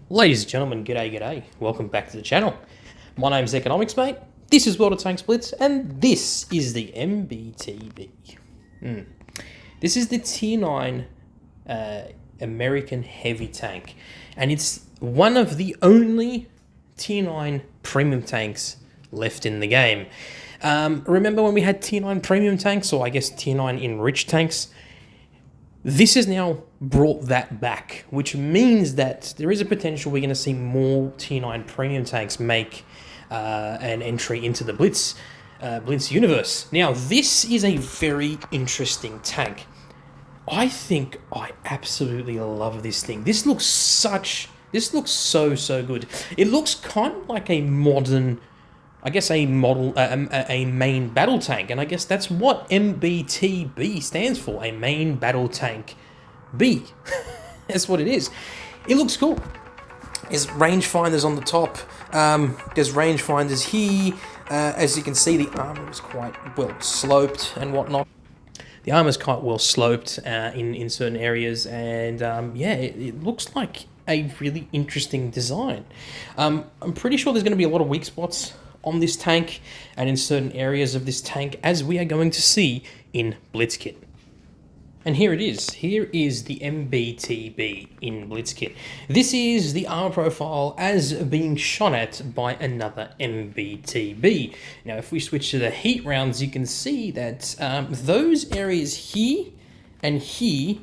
Ladies and gentlemen, g'day. Welcome back to the channel. My name's Economics Mate. This is World of Tanks Blitz, and this is the MBT-B. This is the Tier 9 American heavy tank, and it's one of the only Tier 9 premium tanks left in the game. Remember when we had Tier 9 premium tanks, or I guess Tier 9 enriched tanks? This has now brought that back, which means that there is a potential we're going to see more Tier 9 premium tanks make an entry into the Blitz universe. Now, this is a very interesting tank. I think I absolutely love this thing. This looks so good. It looks kind of like a modern, I guess, a main battle tank, and I guess that's what MBT-B stands for, a main battle tank B. That's what it is. It looks cool. There's rangefinders on the top. There's rangefinders here. As you can see, the armor is quite well sloped and whatnot. The armor is quite well sloped in certain areas, and yeah, it looks like a really interesting design. I'm pretty sure there's going to be a lot of weak spots on this tank and in certain areas of this tank, as we are going to see in Blitzkit. And here it is. Here is the MBT-B in Blitzkit. This is the armor profile as being shot at by another MBT-B. Now, if we switch to the heat rounds, you can see that those areas here and here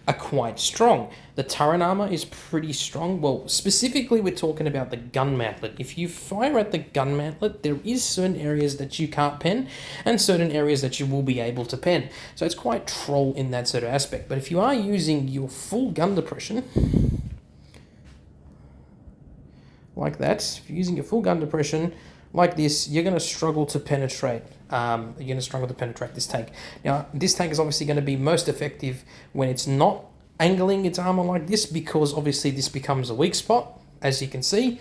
are quite strong. The turret armor is pretty strong. Well, specifically, we're talking about the gun mantlet. If you fire at the gun mantlet, there is certain areas that you can't pen and certain areas that you will be able to pen. So it's quite troll in that sort of aspect. But if you are using your full gun depression, like that, if you're using your full gun depression like this, you're going to struggle to penetrate. This tank. Now, this tank is obviously going to be most effective when it's not angling its armor like this, because obviously this becomes a weak spot, as you can see.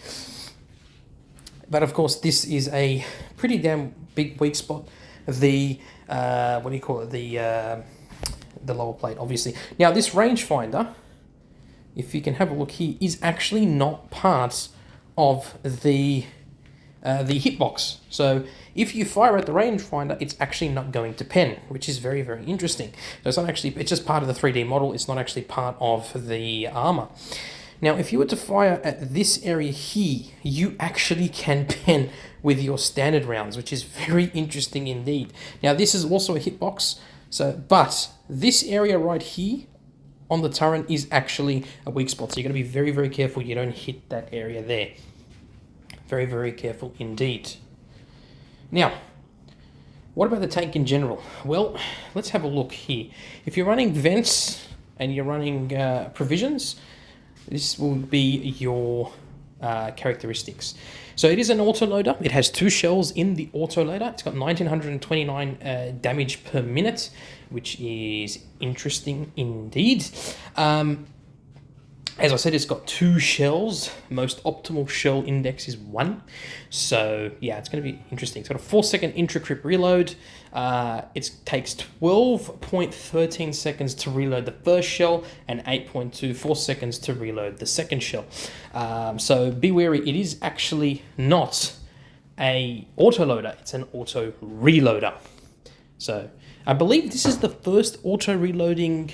But of course, this is a pretty damn big weak spot. The the lower plate, obviously. Now, this rangefinder, if you can have a look here, is actually not part of the hitbox. So if you fire at the rangefinder, it's actually not going to pen, which is very, very interesting. So it's not actually, it's just part of the 3D model. It's not actually part of the armor. Now, if you were to fire at this area here, you actually can pen with your standard rounds, which is very interesting indeed. Now, this is also a hitbox. But this area right here on the turret is actually a weak spot. So you're going to be very, very careful you don't hit that area there. Very, very careful indeed. Now, what about the tank in general? Well, let's have a look here. If you're running vents and you're running provisions, this will be your characteristics. So it is an autoloader. It has 2 shells in the autoloader. It's got 1929 damage per minute, which is interesting indeed. As I said, it's got 2 shells. Most optimal shell index is 1. So, yeah, it's going to be interesting. It's got a 4-second intra-crip reload. It takes 12.13 seconds to reload the first shell and 8.24 seconds to reload the second shell. So, be wary. It is actually not a autoloader. It's an auto-reloader. So, I believe this is the first auto-reloading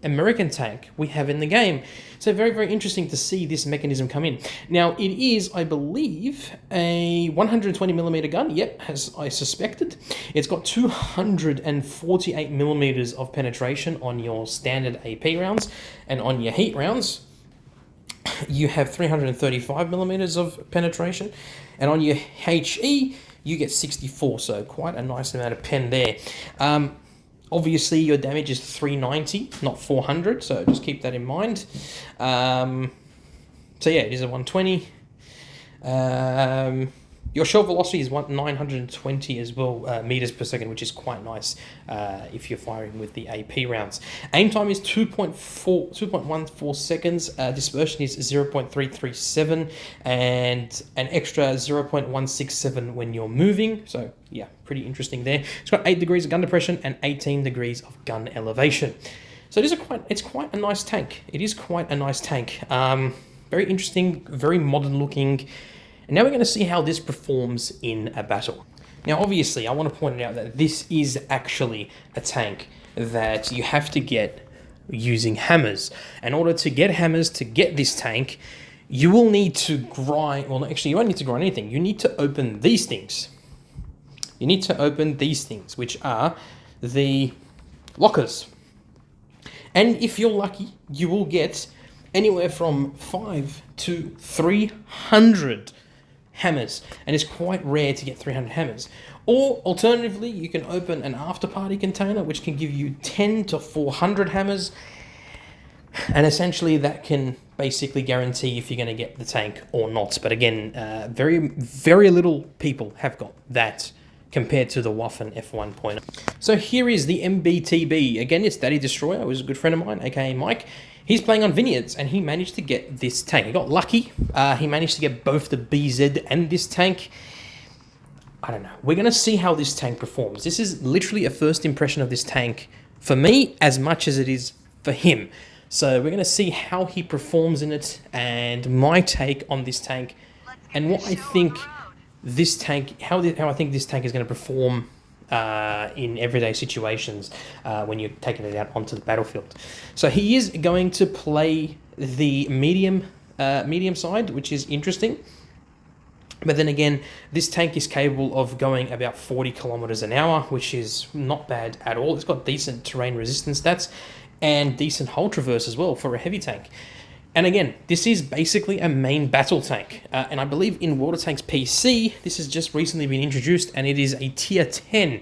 American tank we have in the game. So very, very interesting to see this mechanism come in. Now, it is, I believe, a 120mm gun. Yep, as I suspected. It's got 248mm of penetration on your standard AP rounds, and on your heat rounds, you have 335mm of penetration, and on your HE, you get 64, so quite a nice amount of pen there. Obviously, your damage is 390, not 400, so just keep that in mind. So yeah, it is a 120. Your shell velocity is 920 as well, meters per second, which is quite nice if you're firing with the AP rounds. Aim time is 2.14 seconds. Dispersion is 0.337, and an extra 0.167 when you're moving. So yeah, pretty interesting there. It's got 8 degrees of gun depression and 18 degrees of gun elevation. So it's quite a nice tank. It is quite a nice tank. Very, Very interesting, very modern looking. And now we're going to see how this performs in a battle. Now, obviously, I want to point out that this is actually a tank that you have to get using hammers. In order to get hammers to get this tank, you will need to grind, well, actually, you won't need to grind anything. You need to open these things. You need to open these things, which are the lockers. And if you're lucky, you will get anywhere from 5 to 300 hammers. And it's quite rare to get 300 hammers. Or alternatively, you can open an after-party container, which can give you 10 to 400 hammers. And essentially that can basically guarantee if you're going to get the tank or not. But again, very, very little people have got that compared to the Waffen F1.0. So here is the MBT-B. Again, it's Daddy Destroyer, who's a good friend of mine, aka Mike. He's playing on Vineyards, and he managed to get this tank. He got lucky. He managed to get both the BZ and this tank. I don't know. We're going to see how this tank performs. This is literally a first impression of this tank for me as much as it is for him. So we're going to see how he performs in it and my take on this tank and what I think this tank, how I think this tank is going to perform in everyday situations when you're taking it out onto the battlefield. So he is going to play the medium side, which is interesting. But then again, this tank is capable of going about 40 kilometers an hour, which is not bad at all. It's got decent terrain resistance stats and decent hull traverse as well for a heavy tank. And again, this is basically a main battle tank. And I believe in Water Tanks PC, this has just recently been introduced, and it is a tier 10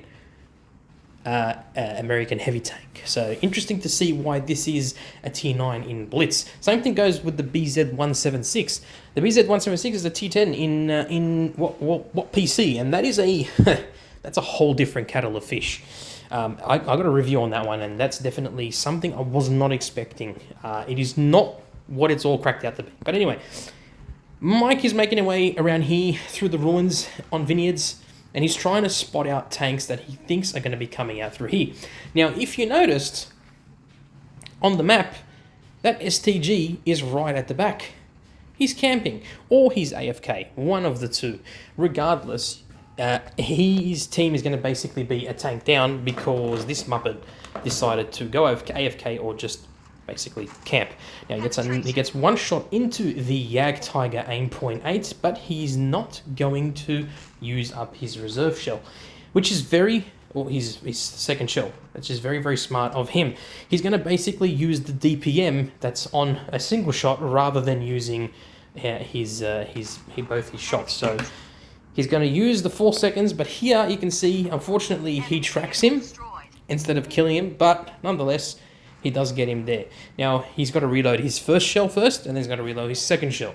American heavy tank. So interesting to see why this is a tier 9 in Blitz. Same thing goes with the BZ-176. The BZ-176 is a tier 10 in what PC, and that is a that's a whole different kettle of fish. I got a review on that one, and that's definitely something I was not expecting. It is not what it's all cracked out to be. But anyway, Mike is making his way around here through the ruins on Vineyards, and he's trying to spot out tanks that he thinks are going to be coming out through here. Now, if you noticed on the map, that STG is right at the back. He's camping, or he's AFK, one of the two. Regardless, his team is going to basically be a tank down because this Muppet decided to go AFK or just basically camp. Now he gets one shot into the Jag Tiger aim .8, but he's not going to use up his reserve shell, which is his second shell, which is very, very smart of him. He's going to basically use the DPM that's on a single shot rather than using both his shots. So he's going to use the 4 seconds, but here you can see, unfortunately, he tracks him instead of killing him, but nonetheless, he does get him there. Now, he's got to reload his first shell first, and then he's got to reload his second shell.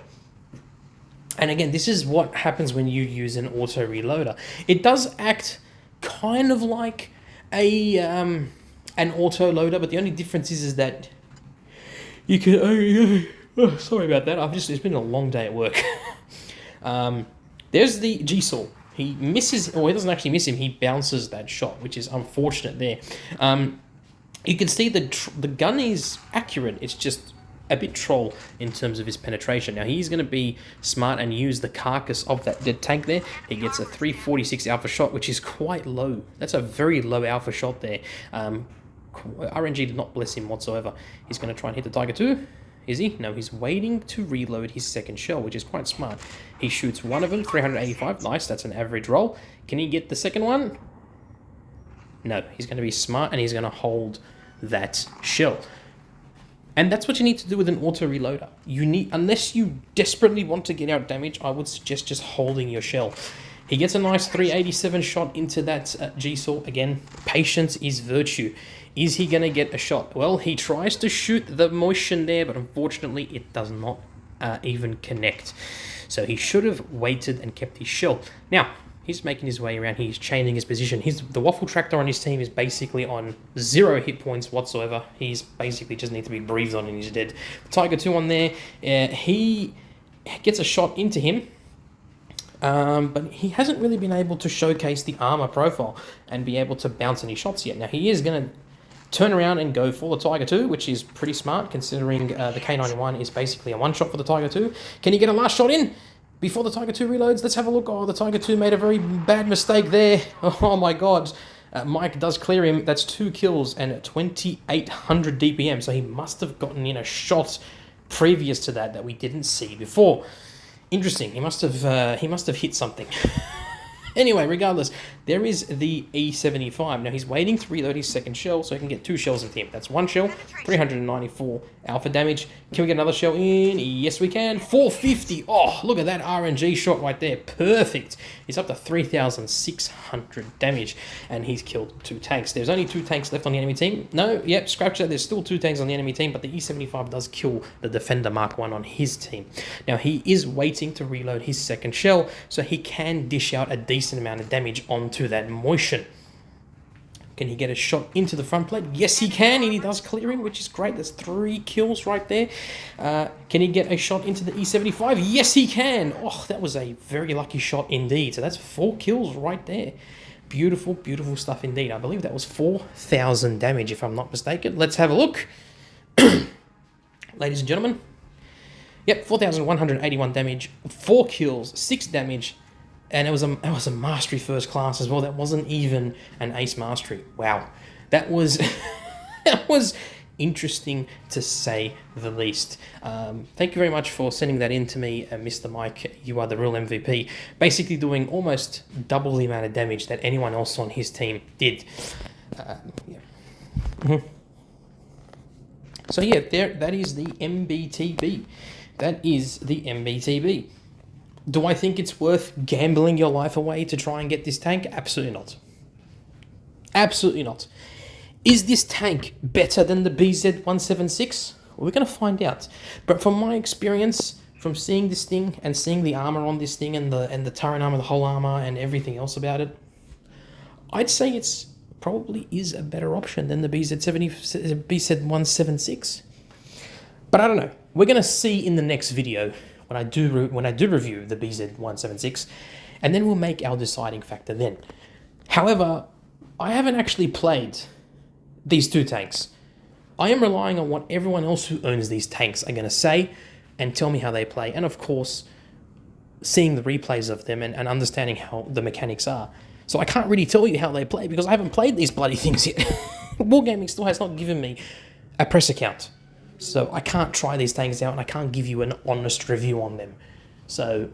And again, this is what happens when you use an auto reloader. It does act kind of like an auto loader, but the only difference is that you can... sorry about that. It's been a long day at work. There's the G-Saw. He misses, or he doesn't actually miss him. He bounces that shot, which is unfortunate there. You can see the gun is accurate. It's just a bit troll in terms of his penetration. Now, he's going to be smart and use the carcass of that dead tank there. He gets a 346 alpha shot, which is quite low. That's a very low alpha shot there. RNG did not bless him whatsoever. He's going to try and hit the Tiger 2. Is he? No, he's waiting to reload his second shell, which is quite smart. He shoots one of them, 385. Nice, that's an average roll. Can he get the second one? No, he's going to be smart and he's going to hold that shell. And that's what you need to do with an auto reloader. Unless you desperately want to get out damage, I would suggest just holding your shell. He gets a nice 387 shot into that G-Saw. Again, patience is virtue. Is he going to get a shot? Well, he tries to shoot the motion there, but unfortunately it does not even connect. So he should have waited and kept his shell. Now, he's making his way around. He's changing his position. The Waffle Tractor on his team is basically on 0 hit points whatsoever. He's basically just need to be breathed on and he's dead. Tiger 2 on there. He gets a shot into him. But he hasn't really been able to showcase the armor profile and be able to bounce any shots yet. Now, he is going to turn around and go for the Tiger 2, which is pretty smart considering the K91 is basically a one-shot for the Tiger 2. Can you get a last shot in before the Tiger 2 reloads? Let's have a look. Oh, the Tiger 2 made a very bad mistake there. Oh my god. Mike does clear him. That's 2 kills and 2,800 DPM, so he must have gotten in a shot previous to that we didn't see before. Interesting. He must have hit something. Anyway, regardless, there is the E75. Now, he's waiting to reload his second shell so he can get 2 shells into him. That's 1 shell, 394 alpha damage. Can we get another shell in? Yes, we can. 450. Oh, look at that RNG shot right there. Perfect. He's up to 3,600 damage, and he's killed 2 tanks. There's only 2 tanks left on the enemy team. No, yep, scratch that. There's still 2 tanks on the enemy team, but the E75 does kill the Defender Mark 1 on his team. Now, he is waiting to reload his second shell, so he can dish out a decent amount of damage onto that motion. Can he get a shot into the front plate? Yes, he can, and he does clear him, which is great. That's 3 kills right there. Can he get a shot into the E75? Yes, he can. Oh, that was a very lucky shot indeed. So that's 4 kills right there. Beautiful, beautiful stuff indeed. I believe that was 4,000 damage, if I'm not mistaken. Let's have a look. Ladies and gentlemen. Yep, 4,181 damage, 4 kills, 6 damage. And it was a mastery first class as well. That wasn't even an ace mastery. Wow, that was that was interesting to say the least. Thank you very much for sending that in to me, Mr. Mike. You are the real MVP. Basically doing almost double the amount of damage that anyone else on his team did. So yeah, that is the MBT-B. That is the MBT-B. Do I think it's worth gambling your life away to try and get this tank? Absolutely not. Absolutely not. Is this tank better than the BZ176? Well, we're going to find out. But from my experience, from seeing this thing and seeing the armor on this thing and the turret armor, the whole armor and everything else about it, I'd say it's probably is a better option than the BZ176. But I don't know. We're going to see in the next video when I do review the BZ176, and then we'll make our deciding factor then. However, I haven't actually played these 2 tanks. I am relying on what everyone else who owns these tanks are going to say and tell me how they play, and of course, seeing the replays of them and understanding how the mechanics are. So I can't really tell you how they play because I haven't played these bloody things yet. Wargaming still has not given me a press account. So I can't try these tanks out and I can't give you an honest review on them. So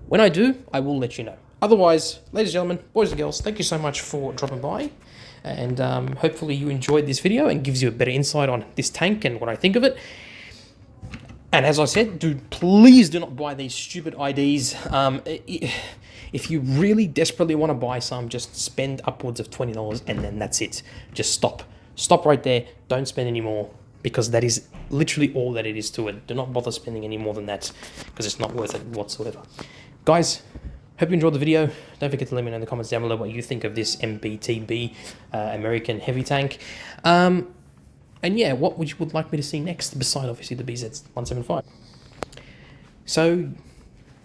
when I do, I will let you know. Otherwise, ladies and gentlemen, boys and girls, thank you so much for dropping by. And hopefully you enjoyed this video and gives you a better insight on this tank and what I think of it. And as I said, please do not buy these stupid IDs. If you really desperately want to buy some, just spend upwards of $20 and then that's it. Just stop. Stop right there. Don't spend any more. Because that is literally all that it is to it. Do not bother spending any more than that, because it's not worth it whatsoever. Guys, hope you enjoyed the video. Don't forget to let me know in the comments down below what you think of this MBT-B American heavy tank. And yeah, what would you like me to see next, beside obviously the BZ175. So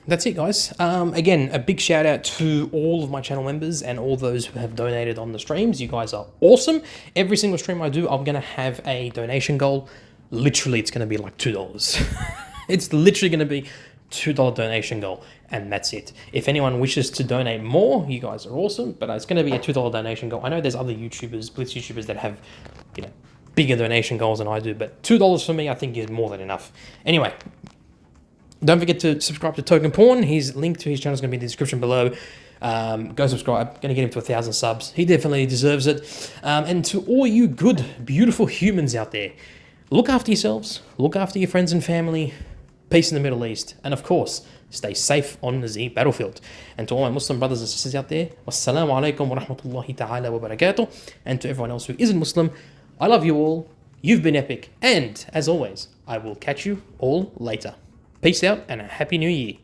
that's it, guys. Again, a big shout out to all of my channel members and all those who have donated on the streams. You guys are awesome. Every single stream I do, I'm going to have a donation goal. Literally, it's going to be like $2. It's literally going to be $2 donation goal, and that's it. If anyone wishes to donate more, you guys are awesome, but it's going to be a $2 donation goal. I know there's other YouTubers, Blitz YouTubers, that have, you know, bigger donation goals than I do, but $2 for me, I think, is more than enough. Anyway, don't forget to subscribe to Token Porn. His link to his channel is going to be in the description below. Go subscribe. Going to get him to 1,000 subs. He definitely deserves it. And to all you good, beautiful humans out there, look after yourselves. Look after your friends and family. Peace in the Middle East. And of course, stay safe on the battlefield. And to all my Muslim brothers and sisters out there, wassalamu alaikum wa rahmatullahi ta'ala wa barakatuh. And to everyone else who isn't Muslim, I love you all. You've been epic. And as always, I will catch you all later. Peace out and a Happy New Year.